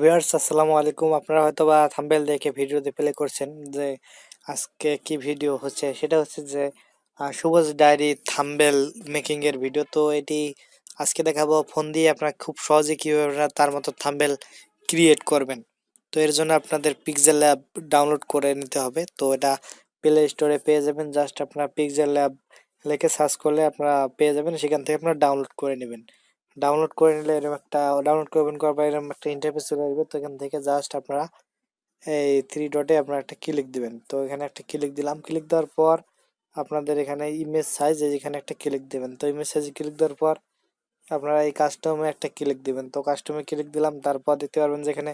Viewers আসসালামু আলাইকুম। আপনারা হয়তোবা থাম্বনেল দেখে ভিডিওতে প্লে করছেন যে আজকে কি ভিডিও হচ্ছে, সেটা হচ্ছে যে শুভজ ডায়েরি থাম্বনেল মেকিং এর ভিডিও। তো এটি আজকে দেখাবো ফোন দিয়ে আপনারা খুব সহজে কিভাবে আপনারা তার মতো থাম্বনেল ক্রিয়েট করবেন। তো এর জন্য আপনাদের পিক্সেল ল্যাব ডাউনলোড করে নিতে হবে। তো এটা প্লে স্টোরে পেয়ে যাবেন, জাস্ট আপনারা পিক্সেল ল্যাব লিখে সার্চ করলে আপনারা পেয়ে যাবেন, সেখান থেকে আপনারা ডাউনলোড করে নেবেন। ডাউনলোড করে নিলে এরকম একটা ডাউনলোড করবেন, করার পর এরকম একটা ইন্টারফেস চলে আসবে। তো এখান থেকে জাস্ট আপনারা এই থ্রি ডটে আপনারা একটা ক্লিক দিবেন। তো এখানে একটা ক্লিক দিলাম, ক্লিক দেওয়ার পর আপনাদের এখানে ইমেজ সাইজ এখানে একটা ক্লিক দিবেন। তো ইমেজ সাইজে ক্লিক দেওয়ার পর আপনারা এই কাস্টমে একটা ক্লিক দিবেন। তো কাস্টমে ক্লিক দিলাম, তারপর দেখতে পারবেন যে এখানে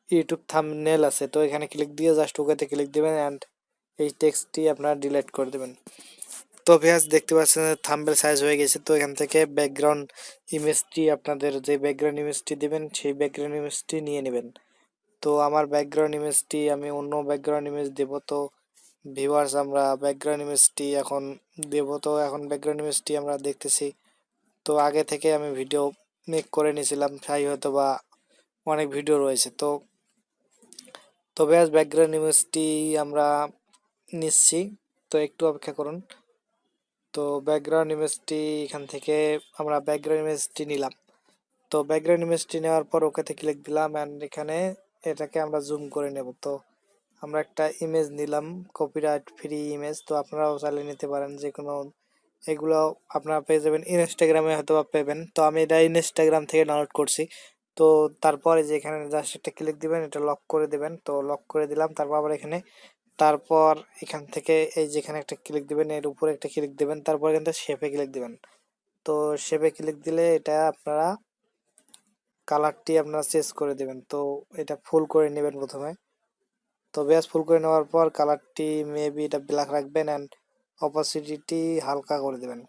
ইউটিউব থাম্বনেল আছে। তো এখানে ক্লিক দিয়ে জাস্ট ওকেতে ক্লিক দিবেন অ্যান্ড এই টেক্সটটি আপনারা ডিলিট করে দেবেন। তো ভিউয়ার্স দেখতে পাচ্ছেন থাম্বনেল সাইজ হয়ে গেছে। তো এখান থেকে ব্যাকগ্রাউন্ড ইমেজটি আপনাদের যে ব্যাকগ্রাউন্ড ইমেজটি দিবেন সেই ব্যাকগ্রাউন্ড ইমেজটি নিয়ে নেবেন। তো আমার ব্যাকগ্রাউন্ড ইমেজটি আমি অন্য ব্যাকগ্রাউন্ড ইমেজ দেব। তো ভিউয়ার্স আমরা ব্যাকগ্রাউন্ড ইমেজটি এখন দেব। তো এখন ব্যাকগ্রাউন্ড ইমেজটি আমরা দেখতেছি। তো আগে থেকে আমি ভিডিও মেক করে নিয়েছিলাম, তাই হয়তো বা অনেক ভিডিও রয়েছে। তো ভিউয়ার্স ব্যাকগ্রাউন্ড ইমেজটি আমরা নিচ্ছি, তো একটু অপেক্ষা করুন। তো ব্যাকগ্রাউন্ড ইমেজটি এখান থেকে আমরা ব্যাকগ্রাউন্ড ইমেজটি নিলাম। তো ব্যাকগ্রাউন্ড ইমেজটি নেওয়ার পর ওকেতে ক্লিক দিলাম অ্যান্ড এখানে এটাকে আমরা জুম করে নেব। তো আমরা একটা ইমেজ নিলাম, কপিরাইট ফ্রি ইমেজ। তো আপনারাও চালিয়ে নিতে পারেন যে কোনো, এগুলো আপনারা পেয়ে যাবেন ইনস্টাগ্রামে হয়তো বা পেবেন। তো আমি এটা ইনস্টাগ্রাম থেকে ডাউনলোড করছি। তো তারপরে যে এখানে জাস্ট একটা ক্লিক দিবেন, এটা লক করে দেবেন। তো লক করে দিলাম, তারপর আবার তারপর এখান থেকে এই যেখানে একটা ক্লিক দিবেন, এর উপরে একটা ক্লিক দিবেন, তারপর এখান থেকে শেপে ক্লিক দিবেন। তো শেপে ক্লিক দিলে এটা আপনারা কালারটি আপনারা চেঞ্জ করে দেবেন। তো এটা ফুল করে নেবেন প্রথমে। তো ব্যাস ফুল করে নেওয়ার পর কালারটি মেবি এটা ব্ল্যাক রাখবেন অ্যান্ড অপাসিটি হালকা করে দেবেন।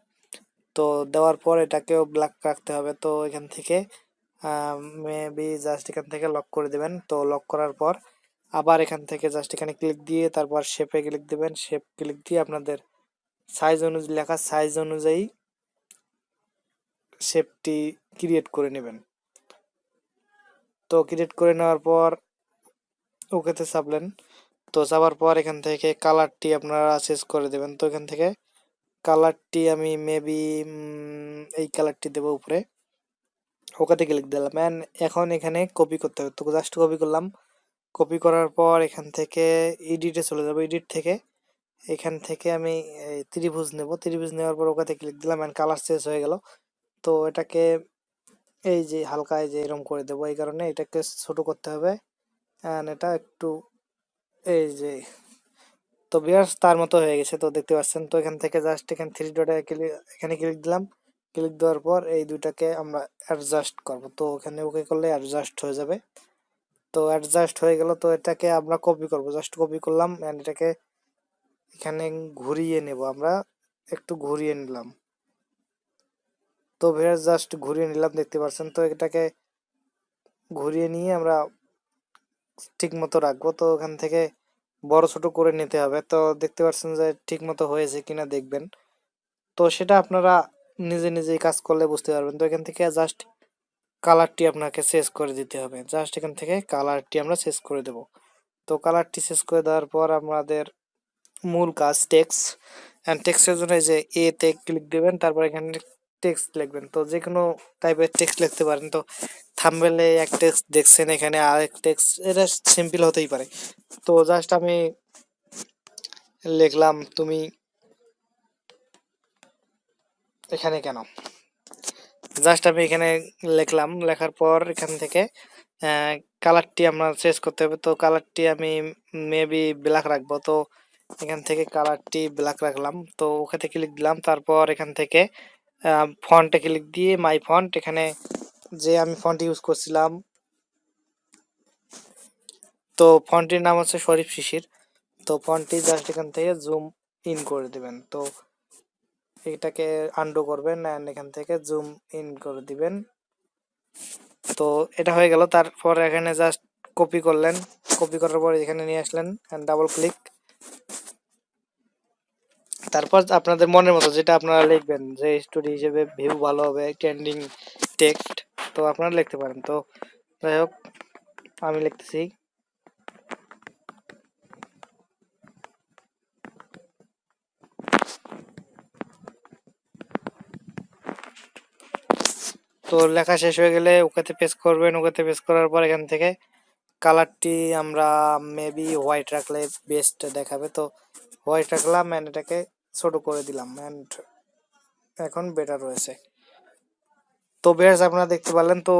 তো দেওয়ার পর এটাকেও ব্ল্যাক রাখতে হবে। তো এখান থেকে মেবি জাস্ট এখান থেকে লক করে দেবেন। তো লক করার পর আবার এখান থেকে জাস্ট এখানে ক্লিক দিয়ে তারপর শেপে ক্লিক দিবেন। শেপ ক্লিক দিয়ে আপনাদের সাইজ অনুযায়ী লেখা সাইজ অনুযায়ী শেপটি ক্রিয়েট করে নেবেন। তো ক্রিয়েট করে নেওয়ার পর ওকেতে চাপলেন। তো চাপার পর এখান থেকে কালারটি আপনারা চেঞ্জ করে দেবেন। তো এখান থেকে কালারটি আমি মেবি এই কালারটি দেবো উপরে। ওকেতে ক্লিক দিলাম অ্যান্ড এখন এখানে কপি করতে হবে। তো জাস্ট কপি করলাম। কপি করার পর এখান থেকে এডিটে চলে যাবো। এডিট থেকে এখান থেকে আমি ত্রিভুজ নেব। ত্রিভুজ নেওয়ার পর ওকেতে ক্লিক দিলাম অ্যান্ড কালার চেঞ্জ হয়ে গেল। তো এটাকে এই যে হালকা এই যে এরকম করে দেবো, এই কারণে এটাকে ছোট করতে হবে অ্যান্ড এটা একটু এই যে। তো ভিউয়ার্স তার মতো হয়ে গেছে, তো দেখতে পাচ্ছেন। তো এখান থেকে জাস্ট এখানে থ্রি ডটে এখানে ক্লিক দিলাম। ক্লিক দেওয়ার পর এই দুটাকে আমরা অ্যাডজাস্ট করব। তো এখানে ওকে করলে অ্যাডজাস্ট হয়ে যাবে। তো অ্যাডজাস্ট হয়ে গেল। তো এটাকে আমরা কপি করব, জাস্ট কপি করলাম অ্যান্ড এটাকে এখানে ঘুরিয়ে নেব। আমরা একটু ঘুরিয়ে নিলাম। তো ভিউয়ার্স জাস্ট ঘুরিয়ে নিলাম, দেখতে পাচ্ছেন। তো এটাকে ঘুরিয়ে নিয়ে আমরা ঠিক মতো রাখবো। তো এখান থেকে বড় ছোট করে নিতে হবে। তো দেখতে পাচ্ছেন যে ঠিক মতো হয়েছে কিনা দেখবেন। তো সেটা আপনারা নিজে নিজেই কাজ করলে বুঝতে পারবেন। তো এখান থেকে জাস্ট কালারটি আপনাকে চেঞ্জ করে দিতে হবে। জাস্ট এখান থেকে কালারটি আমরা চেঞ্জ করে দেব। তো কালারটি চেঞ্জ করে দেওয়ার পর আমাদের মূল কাজ টেক্সট অ্যান্ড টেক্সটের জন্য এই যে এতে ক্লিক দেবেন, তারপর এখানে টেক্সট লিখবেন। তো যে কোনো টাইপের টেক্সট লিখতে পারেন। তো থাম্বনেলে এক টেক্সট দেখছেন, এখানে আরেক টেক্সট, এটা সিম্পল হতেই পারে। তো জাস্ট আমি লিখলাম তুমি এখানে কেন, জাস্ট আমি এখানে লিখলাম। লেখার পর এখান থেকে কালারটি আমরা চেঞ্জ করতে হবে। তো কালারটি আমি মেবি ব্ল্যাক রাখবো। তো এখান থেকে কালারটি ব্ল্যাক রাখলাম। তো ওখানে ক্লিক দিলাম, তারপর এখান থেকে ফন্টে ক্লিক দিয়ে মাই ফন্ট, এখানে যে আমি ফন্ট ইউজ করছিলাম, তো ফন্টটির নাম হচ্ছে শরীফ শিশির। তো ফন্টটি জাস্ট এখান থেকে জুম ইন করে দিবেন। তো এটাকে আন্ডু করবেন অ্যান্ড এখান থেকে জুম ইন করে দিবেন। তো এটা হয়ে গেল। তারপর এখানে জাস্ট কপি করলেন, কপি করার পর এখানে নিয়ে আসলেন অ্যান্ড ডাবল ক্লিক। তারপর আপনাদের মনের মতো যেটা আপনারা লিখবেন, যে স্টোরি হিসেবে ভিউ ভালো হবে, ট্রেন্ডিং টেক্সট, তো আপনারা লিখতে পারেন। তো যাই হোক, আমি লিখতেছি। তো লেখা শেষ হয়ে গেলে ওকেতে পেস্ট করবেন। ওকেতে পেস্ট করার পর এখান থেকে কালারটি আমরা মেবি হোয়াইট রাখলে বেস্ট দেখাবে। তো হোয়াইট রাখলাম অ্যান্ড এটাকে ছোট করে দিলাম অ্যান্ড এখন বেটার রয়েছে। তো বেশ আপনারা দেখতে পারলেন। তো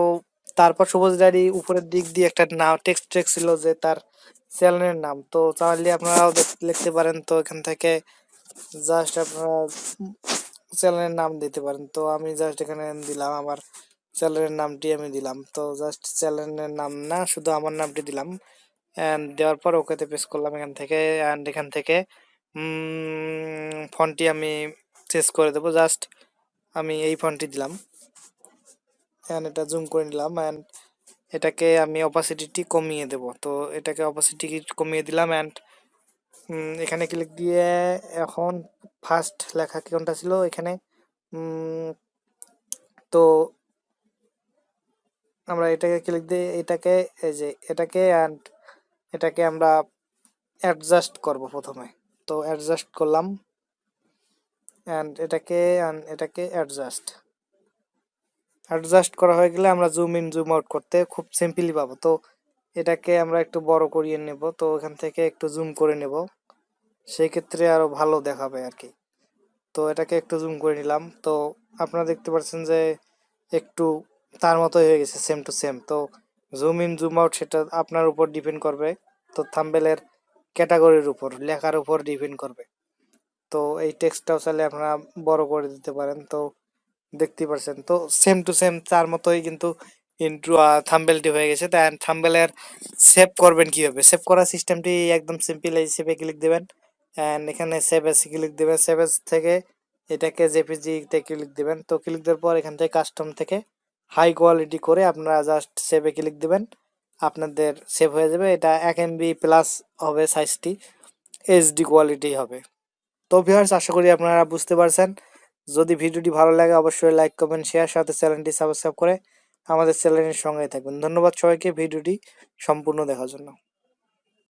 তারপর সবুজ ডায়েরি উপরের দিক দিয়ে একটা নাম টেক্সট ছিল যে তার চ্যানেলের নাম। তো চাইলে আপনারাও লিখতে পারেন। তো এখান থেকে জাস্ট আপনারা চ্যানেলের নাম দিতে পারেন। তো আমি জাস্ট এখানে দিলাম আমার চ্যানেলের নামটি আমি দিলাম। তো জাস্ট চ্যানেলের নাম না, শুধু আমার নামটি দিলাম অ্যান্ড দেওয়ার পর ওকেতে প্রেস করলাম এখান থেকে। অ্যান্ড এখান থেকে ফন্টটি আমি চেঞ্জ করে দেবো। জাস্ট আমি এই ফন্টটি দিলাম অ্যান্ড এটা জুম করে নিলাম অ্যান্ড এটাকে আমি অপাসিটি কমিয়ে দেব। তো এটাকে অপাসিটি কমিয়ে দিলাম অ্যান্ড এখানে ক্লিক দিয়ে এখন ফার্স্ট লেখা কোনটা ছিল এখানে, তো আমরা এটাকে ক্লিক দিয়ে এটাকে এই যে এটাকে অ্যান্ড এটাকে আমরা অ্যাডজাস্ট করব প্রথমে। তো অ্যাডজাস্ট করলাম অ্যান্ড এটাকে অ্যাডজাস্ট করা হয়ে গেলে আমরা জুম ইন জুম আউট করতে খুব সিম্পলি পাবো। তো এটাকে আমরা একটু বড় করিয়ে নেব। তো এখান থেকে একটু জুম করে নেব, সেই ক্ষেত্রে আরো ভালো দেখাবে আর কি। তো এটাকে একটু জুম করে নিলাম। তো আপনারা দেখতে পাচ্ছেন যে একটু তার মতোই হয়ে গেছে, সেম টু সেম। তো জুম ইন জুম আউট সেটা আপনার উপর ডিপেন্ড করবে। তো থাম্বনেলের ক্যাটাগরির উপর, লেখার উপর ডিপেন্ড করবে। তো এই টেক্সটটাও চাইলে আপনারা বড় করে দিতে পারেন। তো দেখতে পাচ্ছেন তো সেম টু সেম তার মতোই কিন্তু ইন্ট্রো থাম্বনেলটি হয়ে গেছে। তাই থাম্বনেলের সেভ করবেন কিভাবে, সেভ করার সিস্টেমটি একদম সিম্পল। এই সেভে ক্লিক দেবেন অ্যান্ড এখানে সেভ এস ক্লিক দেবেন। সেভ এস থেকে এটাকে জেপিজি-তে ক্লিক দেবেন। তো ক্লিক দেওয়ার পর এখান থেকে কাস্টম থেকে হাই কোয়ালিটি করে আপনারা জাস্ট সেভে ক্লিক দেবেন, আপনাদের সেভ হয়ে যাবে। এটা 1 MB প্লাস হবে, সাইজটি এইচডি কোয়ালিটি হবে। তো ভিউয়ার্স, আশা করি আপনারা বুঝতে পারছেন। যদি ভিডিওটি ভালো লাগে অবশ্যই লাইক কমেন্ট শেয়ার, সাথে চ্যানেলটি সাবস্ক্রাইব করে আমাদের চ্যানেলের সঙ্গে থাকবেন। ধন্যবাদ সবাইকে ভিডিওটি সম্পূর্ণ দেখার জন্য।